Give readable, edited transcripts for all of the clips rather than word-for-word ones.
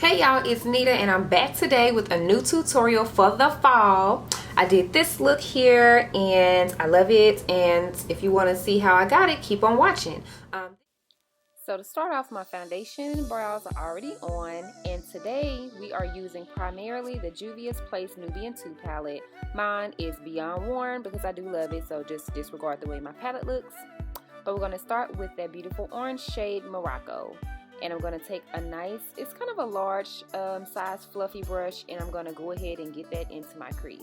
Hey y'all, it's Nita and I'm back today with a new tutorial for the fall. I did this look here and I love it, and if you want to see how I got it, keep on watching. So to start off, my foundation and brows are already on, and today we are using primarily the Juvia's Place Nubian 2 palette. Mine is beyond worn because I do love it, so just disregard the way my palette looks. But we're going to start with that beautiful orange shade Morocco. And I'm going to take a nice, it's kind of a large size fluffy brush, and I'm going to go ahead and get that into my crease.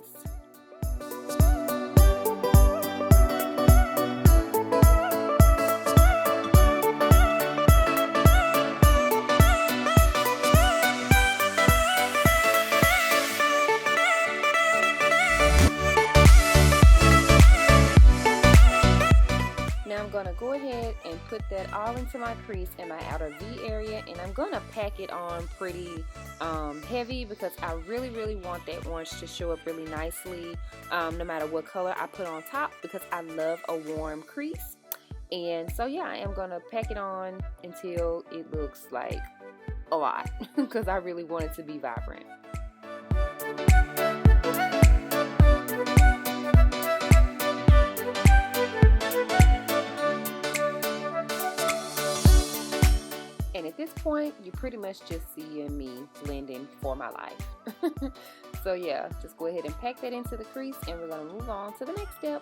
Now I'm going to go ahead and put that all into my crease in my outer V area, and I'm going to pack it on pretty heavy because I really want that orange to show up really nicely no matter what color I put on top, because I love a warm crease. And so yeah, I am going to pack it on until it looks like a lot because I really want it to be vibrant. And at this point, you pretty much just seeing me blending for my life. So yeah, just go ahead and pack that into the crease, and we're going to move on to the next step.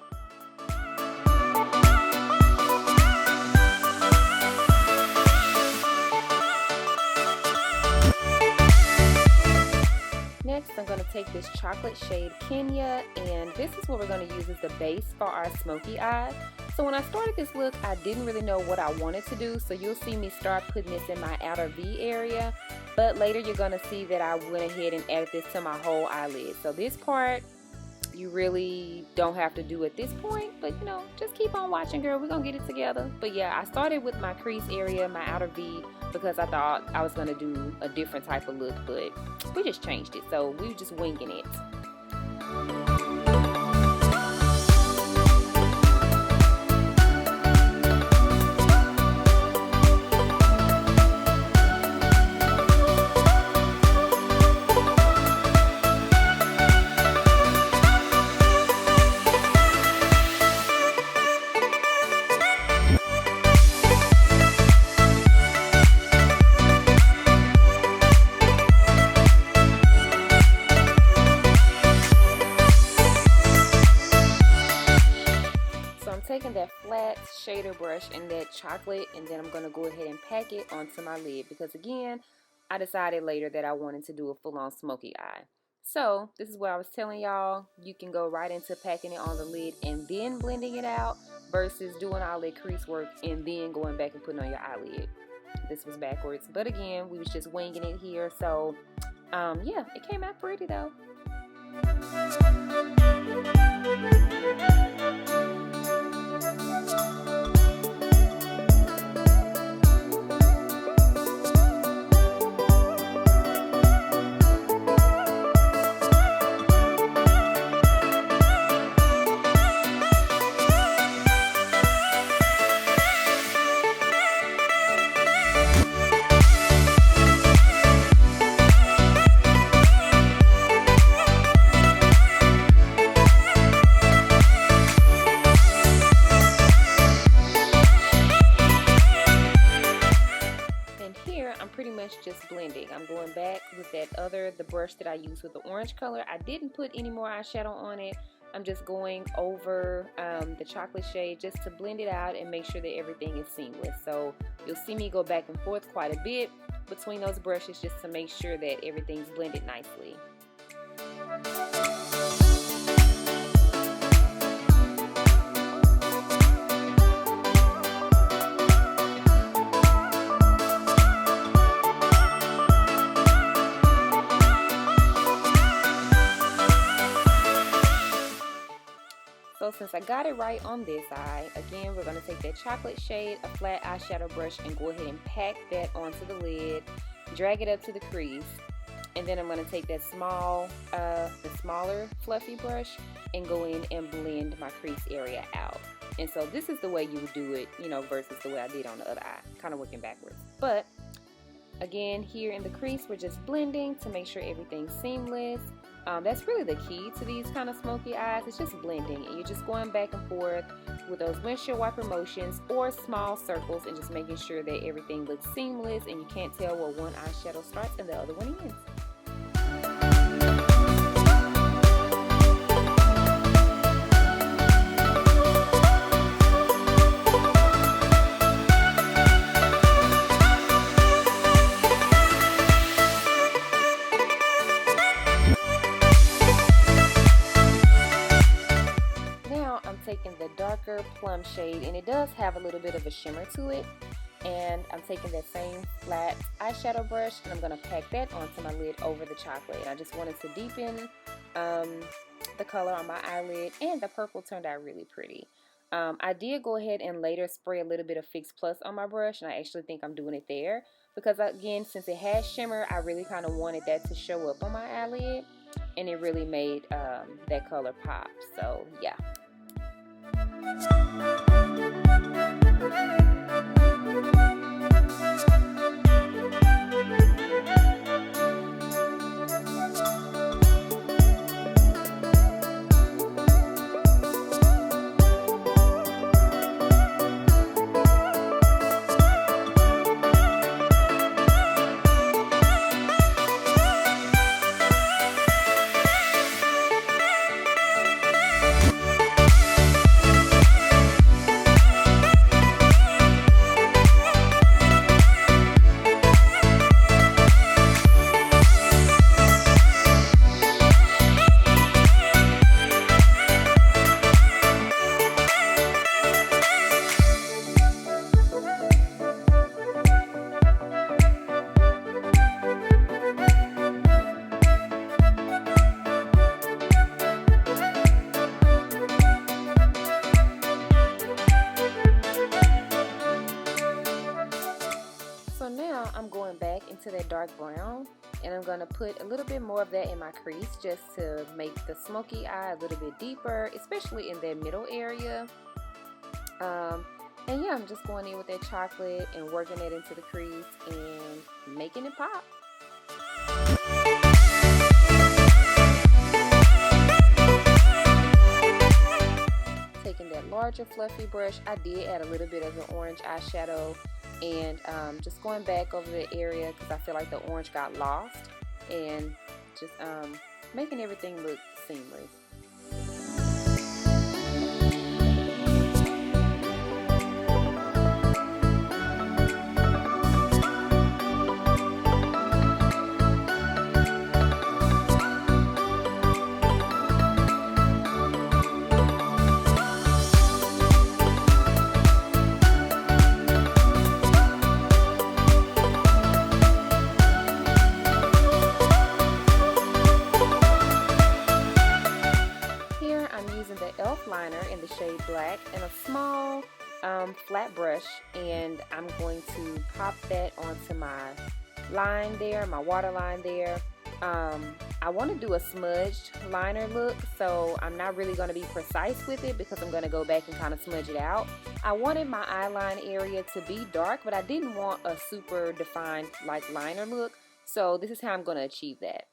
Next, I'm going to take this chocolate shade Kenya, and this is what we're going to use as the base for our smoky eye. So when I started this look, I didn't really know what I wanted to do, so you'll see me start putting this in my outer V area, but later you're going to see that I went ahead and added this to my whole eyelid. So this part, you really don't have to do at this point, but you know, just keep on watching, girl. We're going to get it together. But yeah, I started with my crease area, my outer V, because I thought I was going to do a different type of look, but we just changed it, so we were just winging it. Taking that flat shader brush and that chocolate, and then I'm going to go ahead and pack it onto my lid, because again, I decided later that I wanted to do a full-on smoky eye. So this is what I was telling y'all, you can go right into packing it on the lid and then blending it out versus doing all that crease work and then going back and putting on your eyelid. This was backwards, but again, we was just winging it here. So yeah, it came out pretty though. Just blending. I'm going back with the brush that I used with the orange color. I didn't put any more eyeshadow on it. I'm just going over the chocolate shade just to blend it out and make sure that everything is seamless. So you'll see me go back and forth quite a bit between those brushes just to make sure that everything's blended nicely. So since I got it right on this eye, again, we're going to take that chocolate shade, a flat eyeshadow brush, and go ahead and pack that onto the lid, drag it up to the crease, and then I'm going to take that the smaller fluffy brush and go in and blend my crease area out. And so this is the way you would do it, you know, versus the way I did on the other eye, kind of working backwards. But Again, here in the crease, we're just blending to make sure everything's seamless. That's really the key to these kind of smoky eyes. It's just blending, and you're just going back and forth with those windshield wiper motions or small circles and just making sure that everything looks seamless and you can't tell where one eyeshadow starts and the other one ends. Taking the darker plum shade, and it does have a little bit of a shimmer to it, and I'm taking that same flat eyeshadow brush and I'm going to pack that onto my lid over the chocolate. I just wanted to deepen the color on my eyelid, and the purple turned out really pretty. I did go ahead and later spray a little bit of Fix Plus on my brush, and I actually think I'm doing it there because, again, since it has shimmer, I really kind of wanted that to show up on my eyelid, and it really made that color pop. So yeah. I'm going back into that dark brown, and I'm going to put a little bit more of that in my crease just to make the smoky eye a little bit deeper, especially in that middle area. And yeah, I'm just going in with that chocolate and working it into the crease and making it pop. Taking that larger fluffy brush, I did add a little bit of an orange eyeshadow, and just going back over the area because I feel like the orange got lost, and just making everything look seamless. Liner in the shade black and a small flat brush, and I'm going to pop that onto my line there, my waterline there. I want to do a smudged liner look, so I'm not really going to be precise with it because I'm going to go back and kind of smudge it out. I wanted my eyeline area to be dark, but I didn't want a super defined like liner look, so this is how I'm going to achieve that.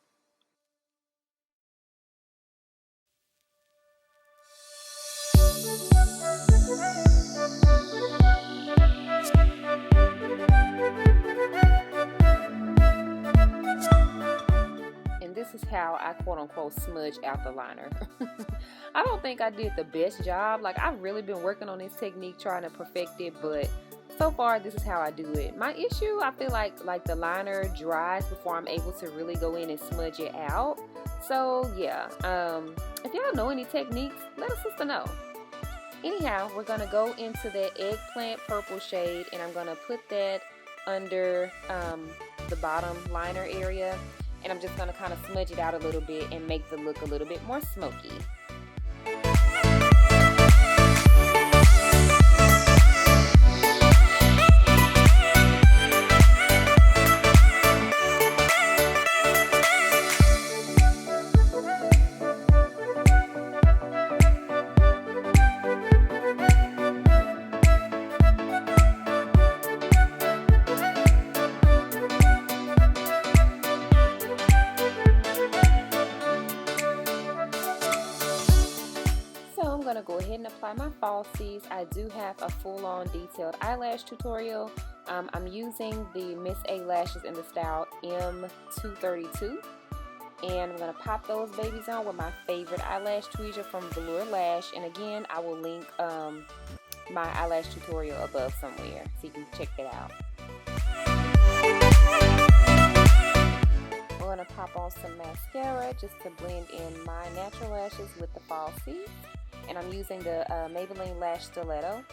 And this is how I quote-unquote smudge out the liner. I don't think I did the best job. Like, I've really been working on this technique trying to perfect it, but so far this is how I do it. My issue, I feel like the liner dries before I'm able to really go in and smudge it out. So yeah, if y'all know any techniques, let a sister know. Anyhow, we're going to go into that eggplant purple shade, and I'm going to put that under the bottom liner area, and I'm just going to kind of smudge it out a little bit and make the look a little bit more smoky. apply my falsies, I do have a full-on detailed eyelash tutorial. I'm using the Miss A lashes in the style M232. And I'm going to pop those babies on with my favorite eyelash tweezer from Velour Lash. And again, I will link my eyelash tutorial above somewhere so you can check that out. I'm going to pop on some mascara just to blend in my natural lashes with the falsies. And I'm using the Maybelline Lash Stiletto.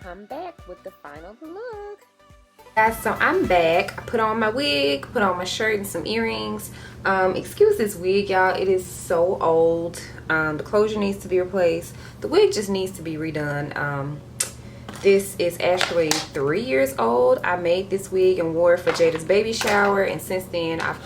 Come back with the final look. Guys, so I'm back. I put on my wig, put on my shirt and some earrings. Excuse this wig, y'all. It is so old. The closure needs to be replaced. The wig just needs to be redone. This is actually 3 years old. I made this wig and wore it for Jada's baby shower, and since then I've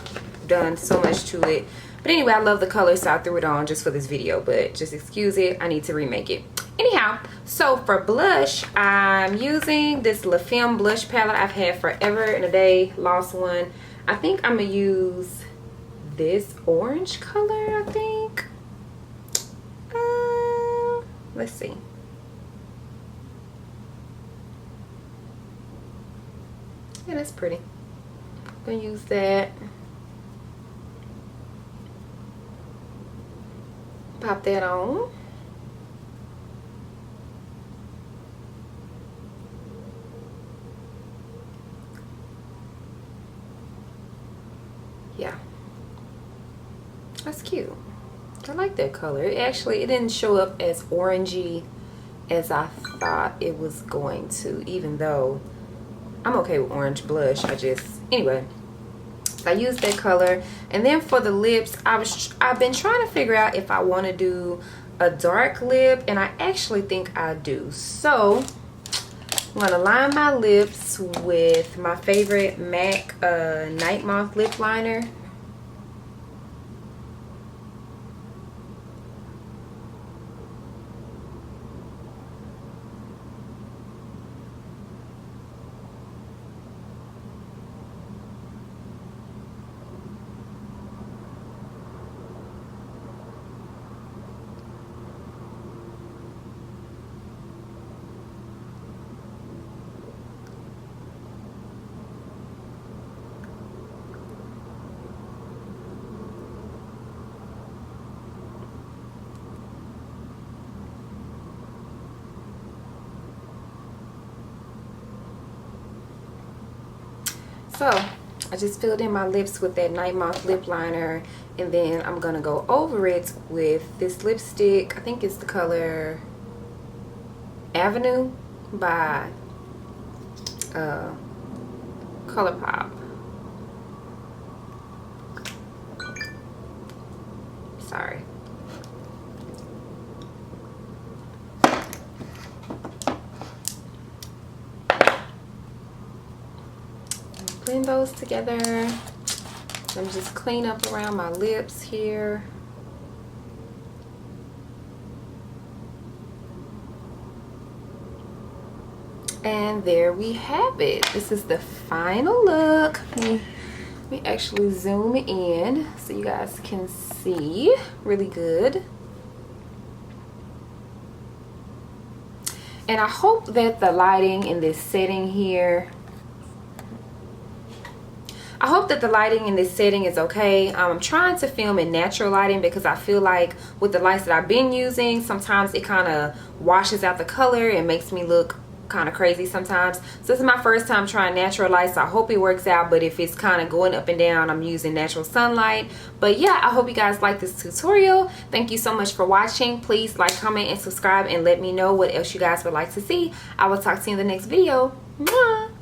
done so much to it. But anyway, I love the color, so I threw it on just for this video, but just excuse it. I need to remake it. Anyhow, so for blush, I'm using this La Femme blush palette I've had forever and a day. Lost one. I think I'm going to use this orange color, I think. Let's see. Yeah, that's pretty. I'm going to use that. Pop that on. Yeah, that's cute. I like that color. It didn't show up as orangey as I thought it was going to, even though I'm okay with orange blush. Anyway, so I used that color. And then for the lips, I've been trying to figure out if I want to do a dark lip, and I actually think I do. So I'm gonna line my lips with my favorite MAC Night Moth lip liner. So I just filled in my lips with that Night Moth lip liner, and then I'm gonna go over it with this lipstick. I think it's the color Avenue by ColourPop. Sorry. Blend those together. Let me just clean up around my lips here. And there we have it. This is the final look. Let me actually zoom in so you guys can see really good. And I hope that the lighting in this setting here, I hope that the lighting in this setting is okay. I'm trying to film in natural lighting because I feel like with the lights that I've been using, sometimes it kind of washes out the color and makes me look kind of crazy sometimes. So this is my first time trying natural lights, so I hope it works out. But if it's kind of going up and down, I'm using natural sunlight. But yeah, I hope you guys like this tutorial. Thank you so much for watching. Please like, comment, and subscribe, and let me know what else you guys would like to see. I will talk to you in the next video. Mwah!